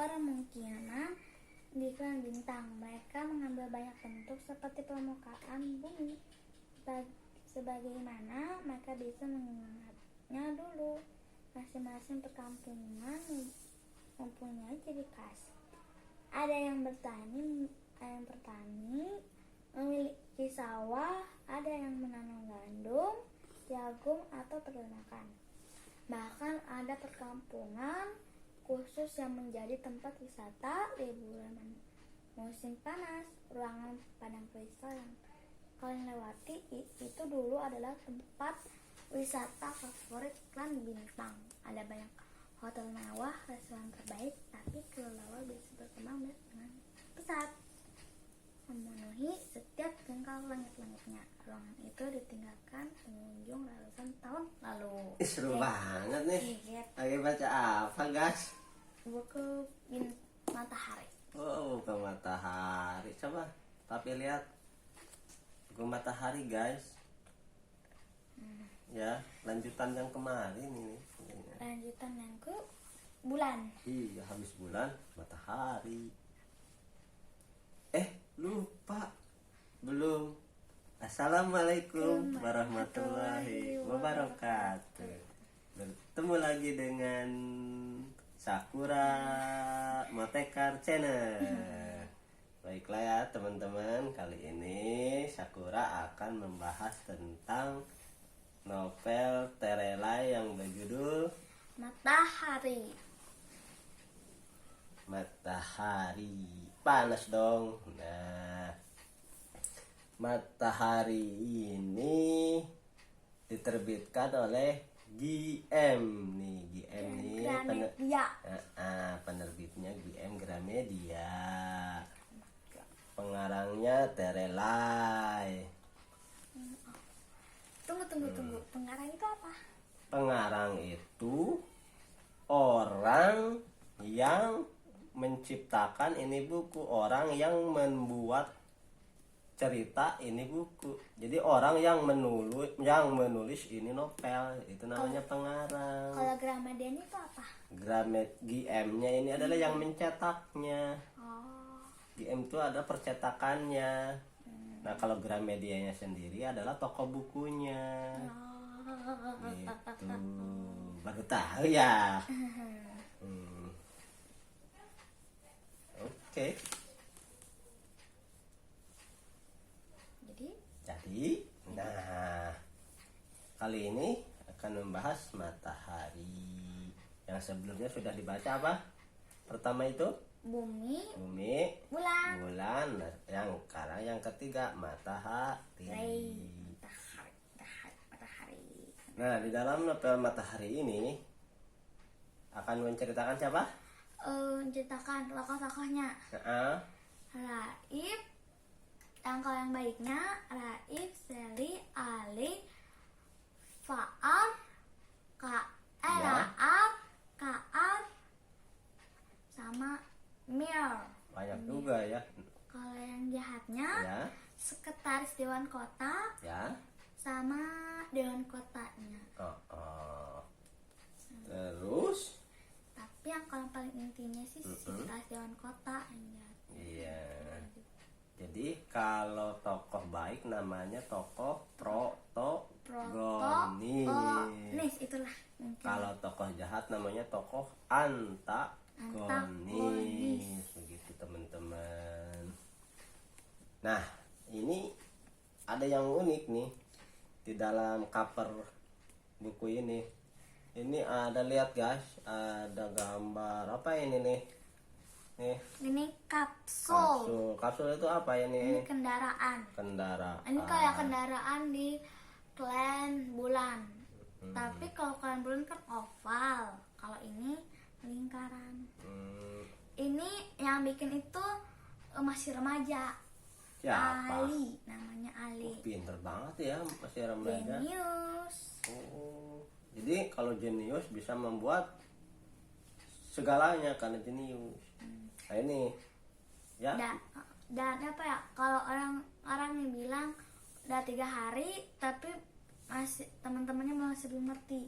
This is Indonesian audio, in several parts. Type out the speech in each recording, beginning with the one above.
berkemungkinan di iklan bintang. Mereka mengambil banyak bentuk seperti permukaan bumi, sebagaimana mereka bisa mengingatnya dulu. Masing-masing perkampungan mempunyai ciri khas. Ada yang bertani, memiliki sawah, ada yang menanam gandum, jagung, atau peternakan. Bahkan ada perkampungan khusus yang menjadi tempat wisata liburan musim panas. Ruangan padang kristal yang kalian lewati itu dulu adalah tempat wisata favorit iklan bintang. Ada banyak hotel mewah, restoran terbaik, tapi kelelawar bisa berkembang dengan pesat, memenuhi setiap jengkal langit-langitnya. Ruangan itu ditinggalkan pengunjung ratusan tahun lalu. Seru banget nih. Lagi baca apa, guys? Buku Matahari. Oh, buku Matahari. Coba tapi lihat buku Matahari, guys. Ya, lanjutan yang kemarin ini. Lanjutan yang ke bulan. Iya, habis bulan matahari. Lupa. Belum. Assalamualaikum warahmatullahi wabarakatuh. Bertemu lagi dengan Sakura Motekar Channel. Baiklah ya teman-teman, kali ini Sakura akan membahas tentang novel Terelai yang berjudul Matahari. Panas dong. Nah, Matahari ini diterbitkan oleh GM nih. GM nih penerbitnya GM Gramedia. Pengarangnya Terelai. Tunggu. Pengarang itu apa? Pengarang itu orang yang menciptakan ini buku, orang yang membuat cerita ini buku. Jadi orang yang menulis ini novel, itu namanya pengarang. Kalau Gramedia itu apa? GM-nya ini adalah yang mencetaknya. GM itu ada percetakannya. Nah, kalau Gramedia-nya sendiri adalah toko bukunya. Gitu. Baru tahu ya. Oke. Jadi, nah, kali ini akan membahas Matahari. Yang sebelumnya sudah dibaca apa? Pertama itu Bumi, bulan. Yang sekarang yang ketiga Matahari. Nah, di dalam novel Matahari ini akan menceritakan siapa? Menceritakan tokoh-tokohnya. Raif, tangkal yang baiknya, Raif, Seli, Ali, Faar, Raaf, Kaar, sama Mir. Banyak juga ya. Kalau yang jahatnya, sekretaris Dewan Kota, sama Dewan Kotanya. Terus? Tapi yang paling intinya sih sekretaris Dewan Kota. Iya. Jadi kalau tokoh baik namanya tokoh protagonis. Itulah. Kalau tokoh jahat namanya tokoh antagonis. Begitu teman-teman. Nah, ini ada yang unik nih di dalam cover buku ini. Ini ada, lihat guys, ada gambar apa ini nih? Ini kapsul. Kapsul itu apa ya nih? Ini kendaraan. Ini kayak kendaraan di klan bulan. Tapi kalau klan bulan kan oval. Kalau ini lingkaran. Ini yang bikin itu masih remaja. Siapa? Ali, namanya Ali. Pinter banget ya, masih remaja. Jenius. Jadi kalau jenius bisa membuat segalanya karena jenius. Nah ini ya. Dan apa ya, kalau orang yang bilang udah 3 hari tapi masih teman-temannya masih belum ngerti.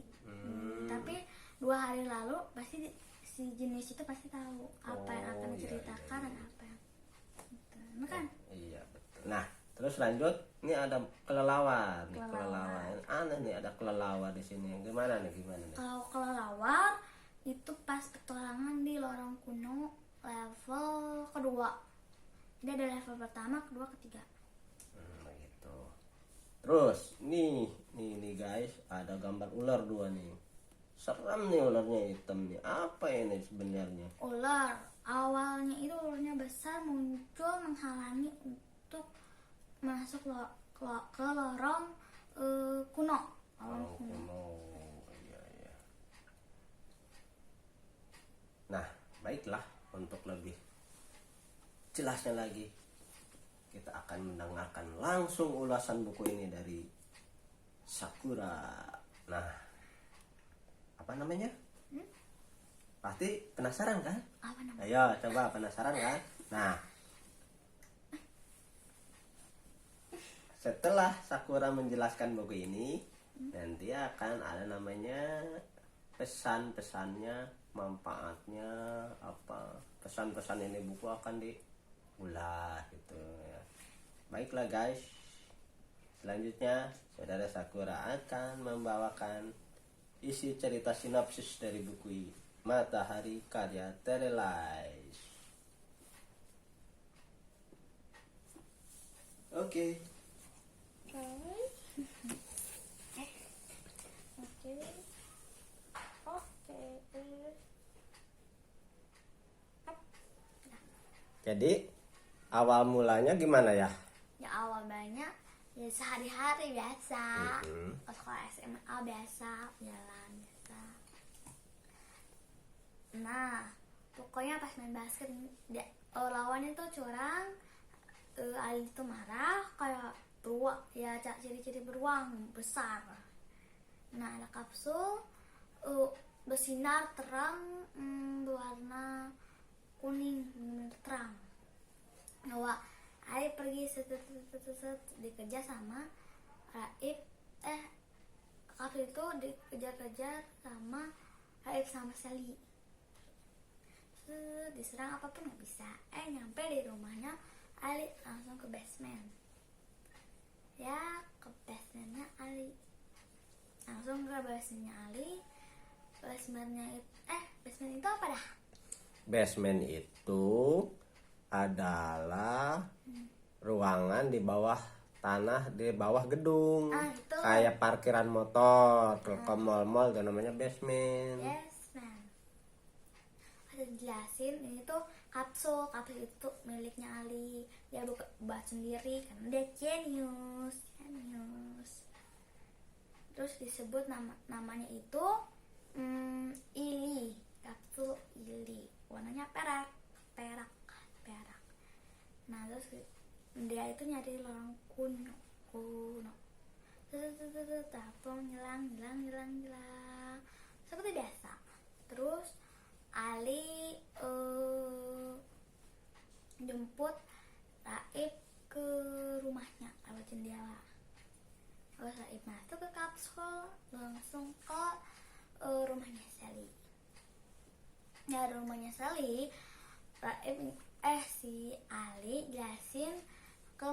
Tapi 2 hari lalu pasti si si jenis itu pasti tahu apa yang akan Oh, iya, diceritakan iya, dan iya. apa yang gitu. Nah, kan Iya betul. Nah terus lanjut, ini ada kelelawar nih, kelelawar. Aneh nih ada kelelawar di sini. Gimana nih? kalau kelelawar itu pas petualangan di lorong kuno level kedua. Jadi ada level pertama, kedua, ketiga. Begitu. Terus nih guys, ada gambar ular 2 nih. Serem nih ularnya, hitam nih. Apa ini sebenarnya? Ular awalnya itu ularnya besar, muncul menghalangi untuk masuk ke lorong kuno. Oh, kuno. Iya, iya. Nah, baiklah, untuk lebih jelasnya lagi kita akan mendengarkan langsung ulasan buku ini dari Sakura. Nah, apa namanya? Pasti penasaran kan? Apa namanya? Ayo coba, penasaran kan? Nah, setelah Sakura menjelaskan buku ini, nanti akan ada namanya pesan-pesannya, manfaatnya apa. Pesan-pesan ini buku akan diulas gitu ya. Baiklah guys, selanjutnya saudara Sakura akan membawakan isi cerita sinopsis dari buku Matahari karya Terelize. Oke. Jadi awal mulanya gimana ya? Ya awal banyak ya sehari-hari biasa. Pas sekolah SMA biasa jalan biasa. Nah pokoknya pas main basket lawannya tuh curang. Ali tuh marah kayak beruang ya, ciri-ciri beruang besar. Nah ada kapsul bersinar terang, berwarna kuning terang. Nah Ali pergi set dikejar sama Raib. Kapsul itu dikejar-kejar sama Raib sama Sally. Diserang apapun nggak bisa. Nyampe di rumahnya Ali langsung ke basement. Ya ke basementnya Ali. Langsung ke basementnya Ali. Basement itu apa dah? Basement itu adalah ruangan di bawah tanah, di bawah gedung. Itu. Kayak parkiran motor, ke mall-mall itu namanya basement. Basement. Ada jelasin ini tuh kapsul itu miliknya Ali. Dia buat sendiri karena dia genius. Terus disebut namanya itu Ili, kapsul Ili. Warnanya perak. Nah terus dia itu nyari lorong kuno. Telepon hilang. Seperti biasa. Terus Ali jemput Raib ke rumahnya lewat jendela. Terus Raib masuk ke kapsul langsung ke rumahnya Sally. Dari rumahnya Sally, si Ali jelasin ke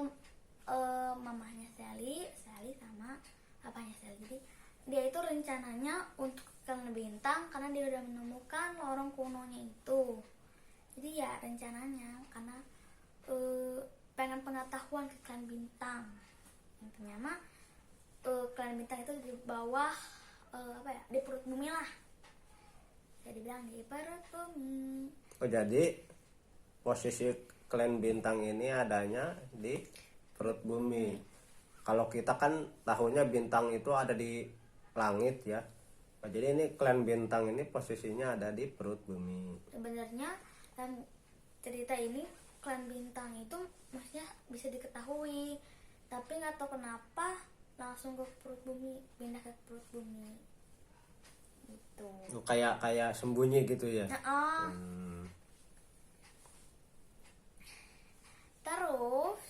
mamahnya Sally sama papanya Sally. Jadi dia itu rencananya untuk klan bintang karena dia udah menemukan lorong kunonya itu. Jadi ya rencananya karena pengen pengetahuan ke klan bintang. Intinya mah klan bintang itu di bawah di perut bumi lah. Jadi bilang di perut bumi. Oh jadi posisi klan bintang ini adanya di perut bumi. Kalau kita kan tahunya bintang itu ada di langit ya. Nah, jadi ini klan bintang ini posisinya ada di perut bumi. Sebenarnya dalam cerita ini klan bintang itu maksudnya bisa diketahui, tapi nggak tahu kenapa langsung ke perut bumi, pindah ke perut bumi gitu. Kayak sembunyi gitu ya. Terus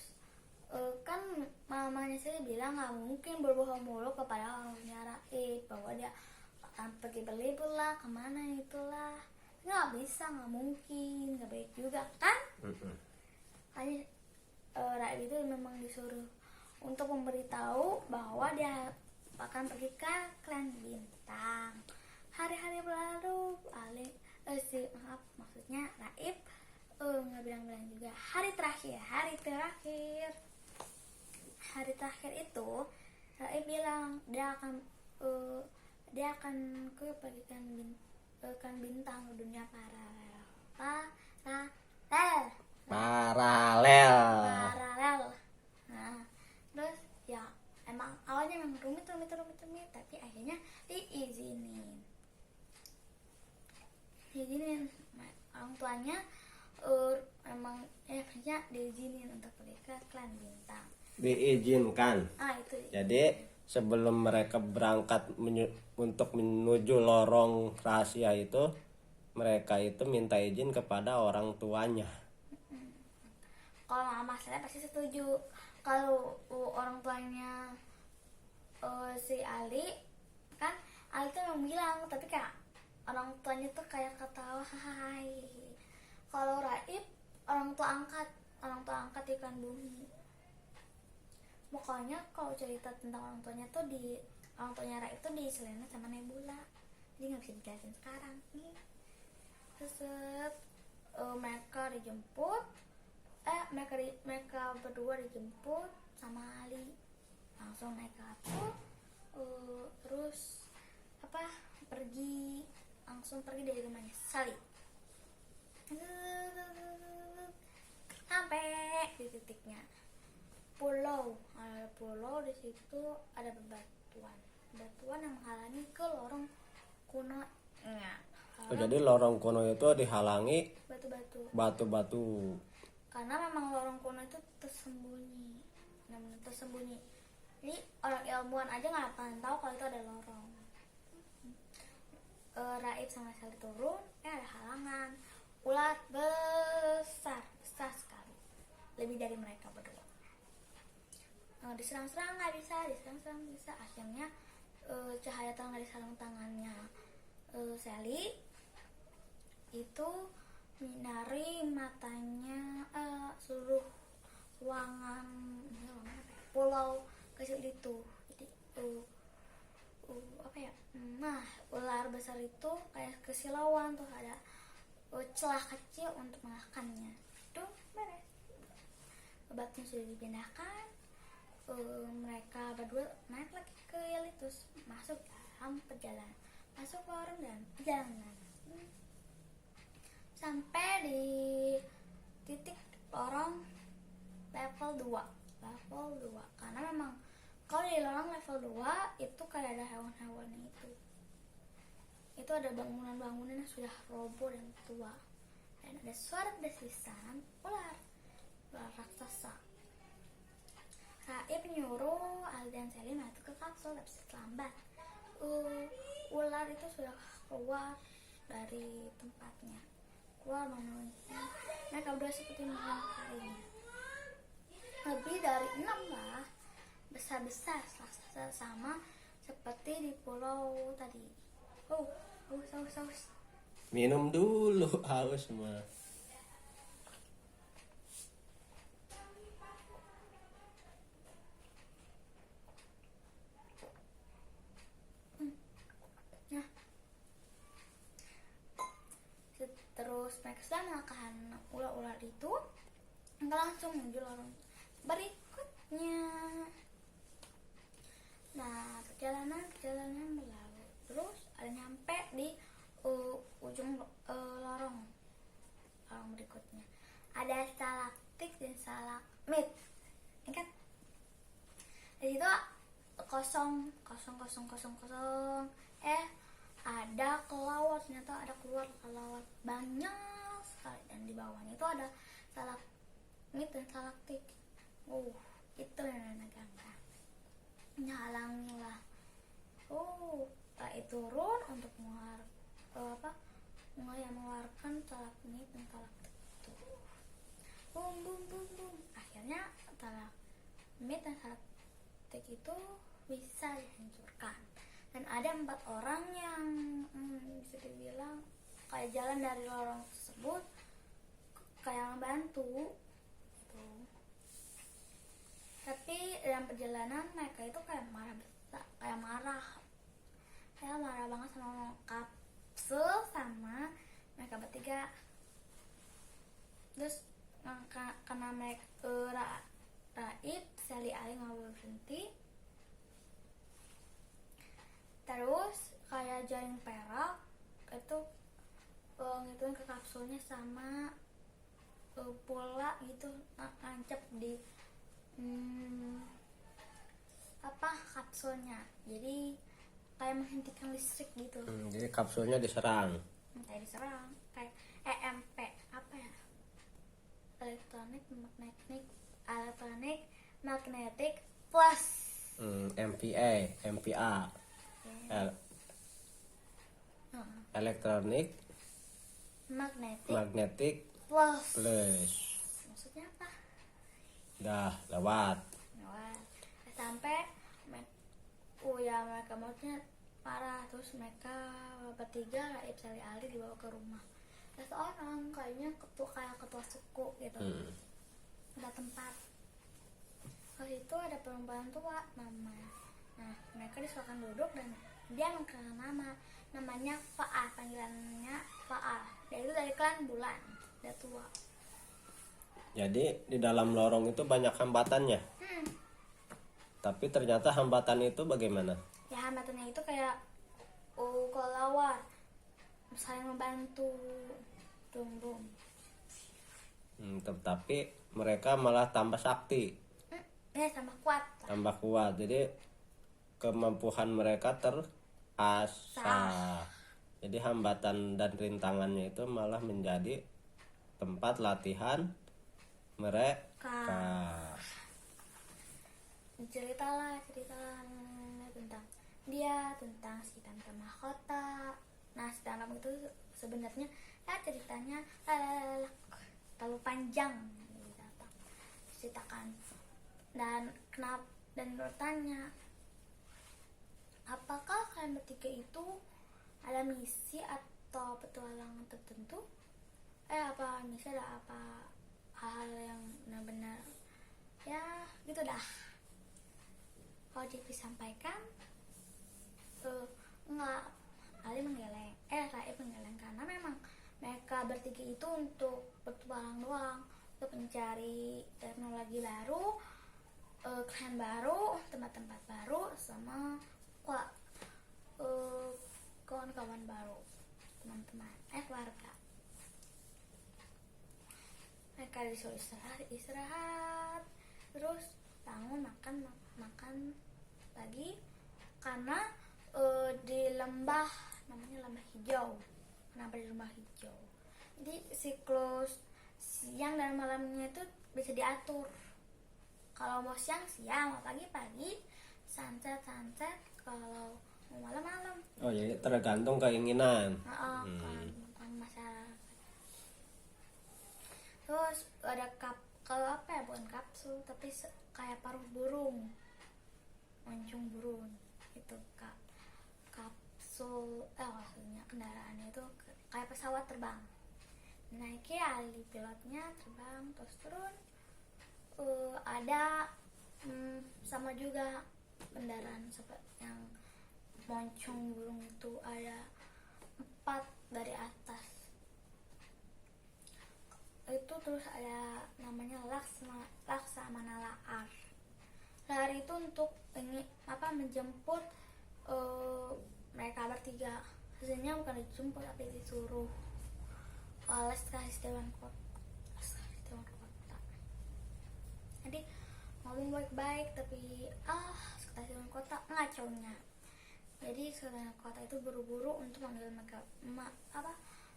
kan mamanya saya bilang nggak mungkin berbohong mulu kepada orangnya Raib bahwa dia akan pergi berlibur lah kemana itulah. nggak bisa, nggak mungkin, nggak baik juga kan. Makanya Raib itu memang disuruh untuk memberitahu bahwa dia akan pergi ke klan bintang. Hari-hari berlalu, maksudnya Raib nggak bilang-bilang juga. Hari terakhir itu Raib bilang dia akan pergi ke bintang ke dunia paralel. Nah, terus ya emang awalnya memang rumit, tapi akhirnya diizinin orang tuanya emang akhirnya diizinin untuk pergi ke klan bintang. Diizinkan. Itu. Jadi sebelum mereka berangkat untuk menuju lorong rahasia itu, mereka itu minta izin kepada orang tuanya. Kalau mama saya pasti setuju. Kalau orang tuanya si Ali kan, Ali tuh yang bilang, tapi kayak orang tuanya tuh kayak ketawa, hai. Kalau Raib orang tua angkat ikan bumi. Pokoknya kalau cerita tentang orang tuanya Raib tuh di Selena sama Nebula, jadi nggak bisa dijelasin sekarang nih. Terus mereka dijemput, mereka berdua dijemput sama Ali, langsung naik kapal, terus langsung pergi dari rumahnya Sally. Sampai di titiknya pulau, di situ ada bebatuan yang menghalangi ke lorong kuno. Jadi lorong kuno itu dihalangi batu-batu. Karena memang lorong kuno itu tersembunyi. Jadi orang ilmuwan aja nggak akan tahu kalau itu ada lorong. Raib sama Sally turun, ada halangan. Ular besar sekali, lebih dari mereka berdua. Diserang-serang nggak bisa. Akhirnya cahaya terang dari sarung tangannya Sally itu menyinari matanya seluruh ruangan pulau kecil itu. Jadi ular besar itu kayak kesilauan tuh, ada celah kecil untuk mengakannya. Itu beres. Obatnya sudah dipindahkan. Mereka berdua naik lagi ke Yelitus, masuk dalam perjalanan, masuk lorong dan perjalanan, sampai di titik lorong level 2. Karena memang kalau di lorong level 2 itu kayak ada hewan-hewan itu ada bangunan-bangunan yang sudah roboh dan tua, dan ada suara desisan ular raksasa. Raib nyuruh Ali dan Sally masuk ke kapsul, tapi terlambat. Ular itu sudah keluar dari tempatnya, keluar memenuhi. Mereka berdua seperti melangkainya. Lebih dari 6 lah, besar-besar raksasa, sama seperti di pulau tadi. Haus. Minum dulu, haus mah. Terus mereka sudah mengalahkan ular-ular itu, mereka langsung menuju lorong berikutnya. Nah, perjalanan berlalu. Terus ada nyampe di ujung lorong berikutnya. Ada stalaktit dan stalagmit. Ingat? Di situ kosong. Ada kelawar, ternyata ada keluar kelawar banyak sekali, dan di bawahnya itu ada stalagmit dan stalaktit. Itu yang negara nyalangi lah. Itu turun untuk mengeluarkan stalagmit dan stalaktit itu. Bum. Akhirnya stalagmit dan stalaktit itu bisa dihancurkan. Dan ada 4 orang yang bisa dibilang kayak jalan dari lorong tersebut kayak ngebantu gitu. Tapi dalam perjalanan mereka itu kayak marah banget sama Kapsul sama mereka bertiga. Terus karena mereka Raib, Sally, Ali nggak boleh berhenti. Terus kayak jaring perak itu ngituin ke kapsulnya sama bola gitu nancep di kapsulnya. Jadi kayak menghentikan listrik gitu. Jadi kapsulnya diserang. Kayak diserang, kayak EMP apa ya? Electronic magnetic plus. MPA. Electronic magnetic Plus. Maksudnya apa? Dah lewat. Sampai mereka maksudnya parah. Terus mereka bertiga, Raib, Sally, Ali dibawa ke rumah seseorang, kayaknya ketua suku gitu. Ada tempat. Kalau itu ada perempuan tua namanya. Nah, mereka disuruhkan duduk dan dia mengenal namanya Faah, panggilannya Faah. Dia itu dari klan Bulan, dia tua. Jadi di dalam lorong itu banyak hambatannya. Tapi ternyata hambatan itu bagaimana? Ya hambatannya itu kayak kelawar, saling membantu, dum. Tetapi mereka malah tambah sakti. Tambah kuat. Tambah kuat. Jadi kemampuan mereka terasah. Jadi hambatan dan rintangannya itu malah menjadi tempat latihan mereka. Ceritalah tentang dia, tentang si tante mahkota. Nah, si tante itu sebenarnya ceritanya terlalu panjang ceritakan. Dan bertanya, apakah kalian bertiga itu ada misi atau petualangan tertentu? Apa misi, ada apa hal yang benar-benar ya gitu dah. Kalau JP sampaikan enggak, Ali menggeleng, Raib menggeleng karena memang mereka bertiga itu untuk petualang doang, untuk mencari teknologi baru, klan baru, tempat-tempat baru, sama kawan-kawan baru, teman-teman, keluarga. Mereka disuruh istirahat, terus bangun makan lagi karena di lembah, namanya lembah hijau. Kenapa di lembah hijau? Jadi siklus siang dan malamnya itu bisa diatur. Kalau mau siang, mau pagi, sunset, kalau mau malam. Oh, jadi tergantung keinginan. Kan masyarakat. Terus ada bukan kapsul, tapi kayak paruh burung, moncong burung itu kapsul. Maksudnya kendaraannya itu kayak pesawat terbang. Naiknya Ali pilotnya terbang terus turun. Ada sama juga kendaraan seperti yang moncong burung itu, ada 4 dari atas itu. Terus ada namanya Laksamana Lahar. Lahar itu untuk menjemput mereka bertiga. Hasilnya bukan dijemput tapi disuruh oleh sekretaris Dewan Kota. Jadi ngomong baik-baik tapi sekretaris Dewan Kota ngacaunya. Jadi sekretaris Dewan Kota itu buru-buru untuk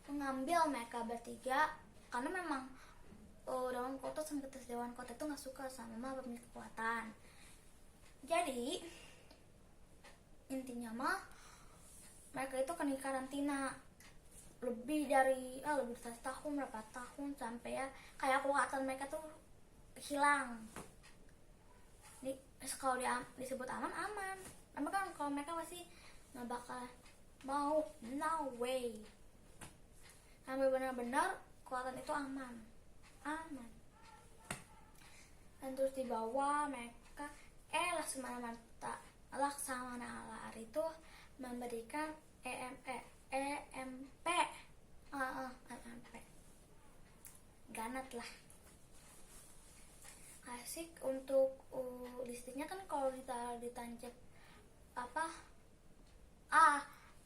mengambil mereka bertiga karena memang Dewan Kota sama sekretaris Dewan Kota itu nggak suka sama pemilik kekuatan. Jadi intinya mereka itu kena karantina lebih dari berapa tahun sampai ya kayak kekuatan mereka tuh hilang. Kalau disebut aman, tapi kan kalau mereka masih nggak bakal mau, no way. sampai benar-benar kekuatan itu aman. Dan terus di bawah mereka Laksamana Alar itu memberikan EMP Ganat lah. Asik untuk listriknya kan kalau ditancap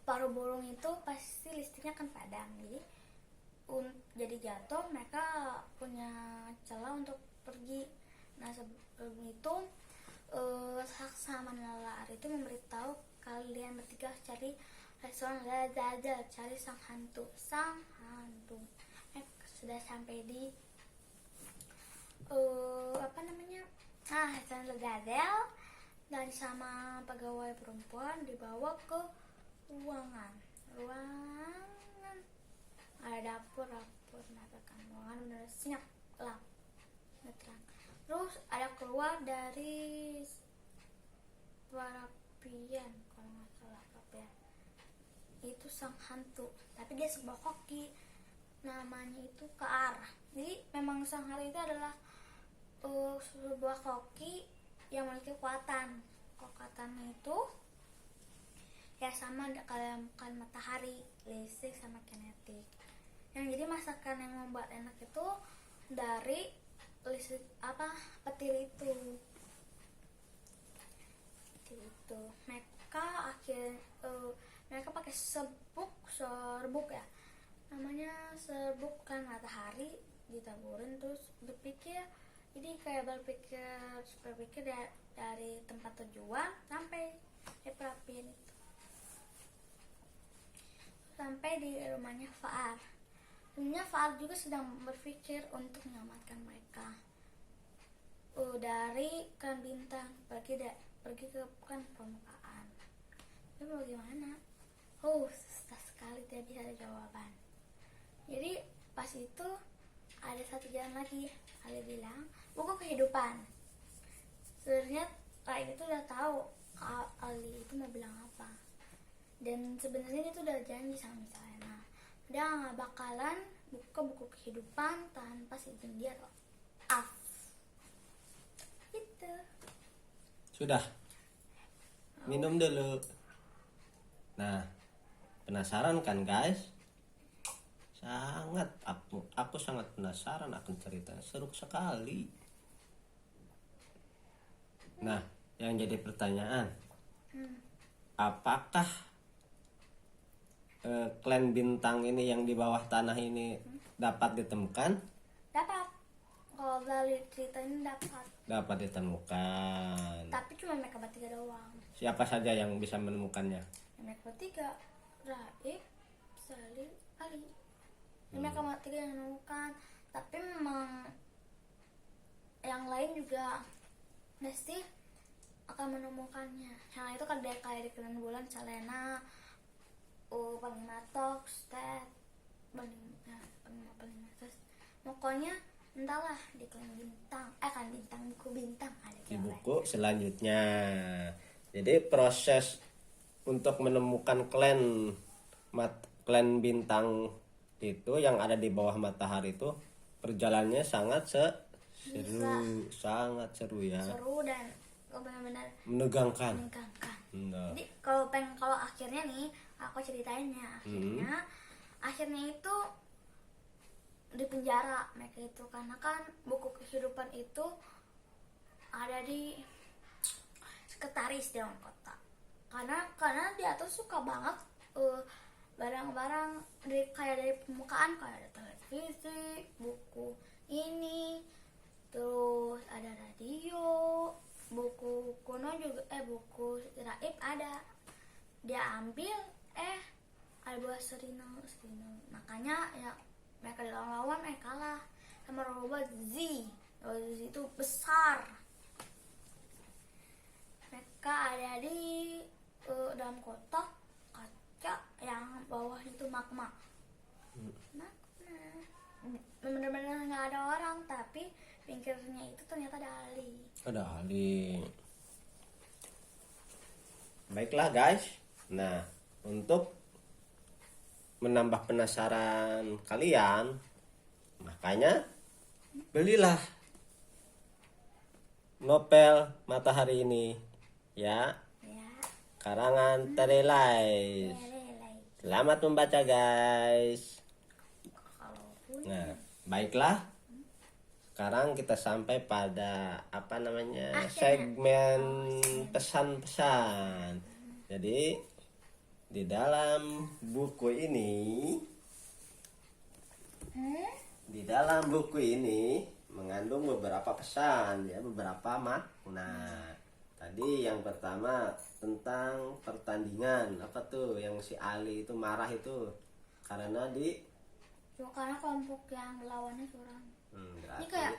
paruh burung itu pasti listriknya kan padam, jadi jatuh mereka punya celah untuk pergi. Nah sebelum itu Laksamana Alar itu memberitahu kalian bertiga cari restoran Ladadel, cari sang hantu. Sudah sampai di restoran Ladadel dan sama pegawai perempuan dibawa ke ruangan ada dapur mengatakan ruangan benar senyap gelap terang. Terus ada keluar dari perapian, kalau nggak salah perapian itu sang hantu, tapi dia sebuah koki, namanya itu Kear. Jadi memang sang hantu itu adalah sebuah koki yang memiliki kekuatannya itu ya sama kalian matahari, listrik sama kinetik. Yang jadi masakan yang membuat enak itu dari listrik petir itu. Mereka pakai serbuk ya, namanya serbuk kan matahari ditaburin, terus berpikir jadi kayak berpikir dari tempat tujuan sampai di perapian itu, sampai di rumahnya Faar. Sebenarnya Faar juga sedang berpikir untuk menyelamatkan mereka dari klan bintang, pergi ke kan permukaan. Tapi bagaimana? Susah sekali, tidak bisa ada jawaban. Jadi pas itu ada satu jalan lagi, Ali bilang buku kehidupan. Sebenarnya Lain itu udah tahu Ali itu mau bilang apa, dan sebenarnya itu udah janji sama Miss Elena, dia nggak bakalan buka buku kehidupan tanpa izin dia loh. Itu sudah minum dulu. Nah, penasaran kan guys? Aku sangat penasaran akan ceritanya, seru sekali. Nah, yang jadi pertanyaan, apakah klan bintang ini yang di bawah tanah ini dapat ditemukan? dapat, kalau dari cerita ini Dapat ditemukan. tapi cuma mereka bertiga doang. Siapa saja yang bisa menemukannya? Mereka bertiga, Raib, Salim, Ali. Mereka bertiga yang menemukan, tapi memang yang lain juga pasti akan menemukannya. Yang itu kan kayak di Klan Bulan, Selena, Panglima Tox, Ted, pokoknya entahlah di Klan Bintang, kan Bintang, buku Bintang ada di buku selanjutnya. Jadi proses untuk menemukan klan bintang itu yang ada di bawah matahari itu perjalanannya sangat seru ya. Seru dan benar-benar menegangkan. Jadi kalau akhirnya nih aku ceritainnya, akhirnya itu di penjara mereka itu, karena kan buku kehidupan itu ada di sekretaris Dewan Kota, karena dia tuh suka banget barang-barang dari permukaan, kayak ada televisi, buku ini, terus ada radio, buku kuno juga, buku Raib ada, dia ambil ada buah serino, makanya ya mereka lawan kalah sama robot Z itu besar. Mereka ada di dalam kotak kaca yang bawah itu magma. Benar-benar nggak ada orang, tapi pinggirnya itu ternyata ada Ali. Baiklah guys, nah untuk menambah penasaran kalian, makanya belilah novel Matahari ini ya, Ya, karangan Terelais. lele. Selamat membaca guys. Kalaupun Nah, baiklah. Sekarang kita sampai pada apa namanya? Akhirnya. Segmen pesan-pesan. Jadi di dalam buku ini, di dalam buku ini mengandung beberapa pesan ya, beberapa makna. Tadi yang pertama tentang pertandingan, apa tuh yang si Ali itu marah itu karena cuma karena kelompok yang lawannya curang. Ini berarti kayak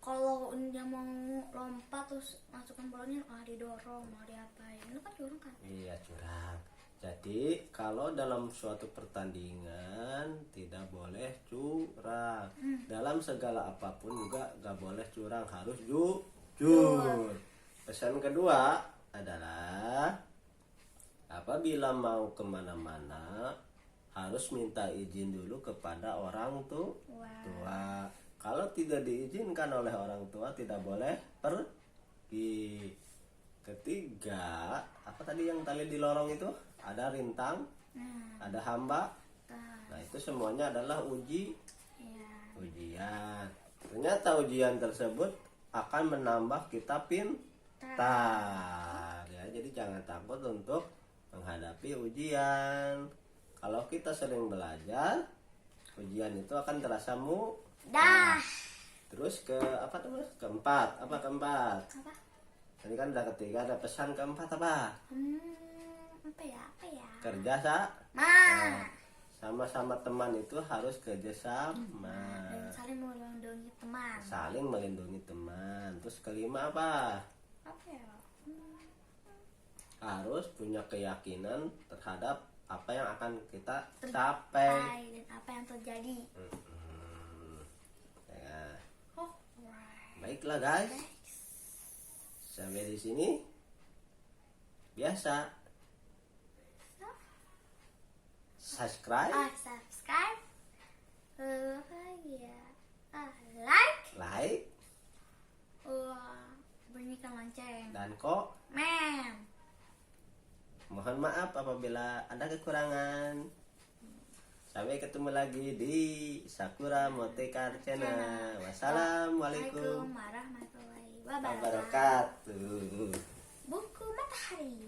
kalau dia mau lompat terus masukkan bolanya didorong, diapain, itu kan curang kan? iya curang. Jadi kalau dalam suatu pertandingan tidak boleh curang. Dalam segala apapun juga gak boleh curang, harus jujur. Pesan kedua adalah apabila mau kemana-mana harus minta izin dulu kepada orang tua. Kalau tidak diizinkan oleh orang tua tidak boleh pergi. Ketiga, apa tadi yang tali di lorong itu? Ada rintang, ada hamba. Nah, itu semuanya adalah ujian. Ternyata ujian tersebut akan menambah kita pintar. Ya, jadi jangan takut untuk menghadapi ujian. Kalau kita sering belajar, ujian itu akan terasa mudah. Terus ke apa tuh? Keempat. Apa keempat? Apa? Tadi kan udah ketiga, ada pesan keempat apa? Apa ya? Kerja sama-sama teman itu harus kerjasama. Dan saling melindungi teman. Saling melindungi teman. Terus kelima apa? Apa ya? Harus punya keyakinan terhadap apa yang akan kita capai. Dan apa yang terjadi? Ya. Alright. Baiklah guys. Sampai di sini biasa. Subscribe, Subscribe. Like. Bunyikan lonceng. dan kok Men. mohon maaf apabila ada kekurangan. Sampai ketemu lagi di Sakura Motekar Channel. Wassalamualaikum warahmatullahi wabarakatuh. Buku matahari.